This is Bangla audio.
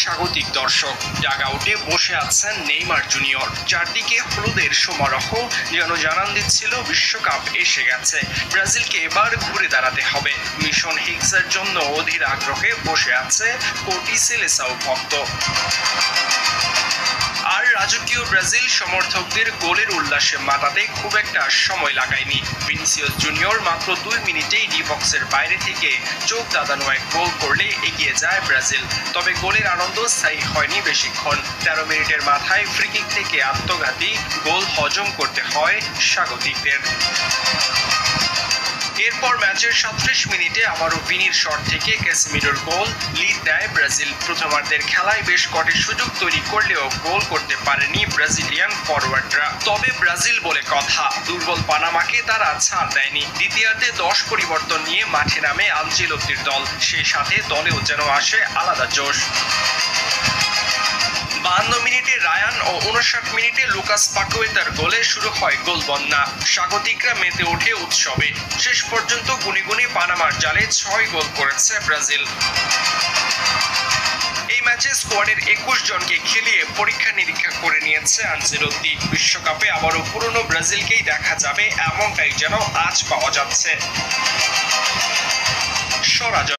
স্বাগতিক দর্শক ডাগআউটে বসে আছেন নেইমার জুনিয়র। চারদিকে হলুদের সমারোহ যেন জানান দিচ্ছিল বিশ্বকাপ এসে গেছে, ব্রাজিলকে এবার ঘুরে দাঁড়াতে হবে। মিশন হিগসের জন্য অধীর আগ্রহে বসে আছে কোটি সেলেসাও ভক্ত। আর রাজকীয় ব্রাজিল সমর্থকদের গোলের উল্লাসে মাতাতে খুব একটা সময় লাগায়নি। ভিনিসিয়াস জুনিয়র মাত্র 2 মিনিটেই ডি বক্সের বাইরে থেকে চোখ দাদানো এক গোল করলে এগিয়ে যায় ব্রাজিল। তবে গোলের আনন্দ স্থায়ী হয়নি বেশিক্ষণ। 13 মিনিটের মাথায় ফ্রিকিক থেকে আত্মঘাতী গোল হজম করতে হয় স্বাগতিকদের। এরপর ম্যাচের 37 মিনিটে আবারও ভিনির শট থেকে ক্যাসেমিরোর গোল লিড দেয় ব্রাজিল। প্রথমার্ধের খেলায় বেশ কটি সুযোগ তৈরি করলেও গোল করতে পারেনি ব্রাজিলিয়ান ফরওয়ার্ডরা। তবে ব্রাজিল বলে কথা, দুর্বল পানামাকে তারা ছাড় দেয়নি। দ্বিতীয়ার্ধে 10 পরিবর্তন নিয়ে মাঠে নামে আনচেলত্তির দল, সেই সাথে দলেও যেন আসে আলাদা জোশ। 52 মিনিটে রায়ান ও 59 মিনিটে লুকাস পাকুয়েতার গোলে শুরু হয় গোল বন্যা। স্বাগতিকরা মেতে ওঠে উৎসবে। শেষ পর্যন্ত গুনে গুনে পানামার জালে 6 গোল করেছে ব্রাজিল। এই ম্যাচে স্কোয়াডের 21 জনকে খেলিয়ে পরীক্ষা নিরীক্ষা করে নিয়েছে আনচেলত্তি। বিশ্বকাপে আবারও পুরনো ব্রাজিলকেই দেখা যাবে এমনটাই যেন আজ পাওয়া যাচ্ছে।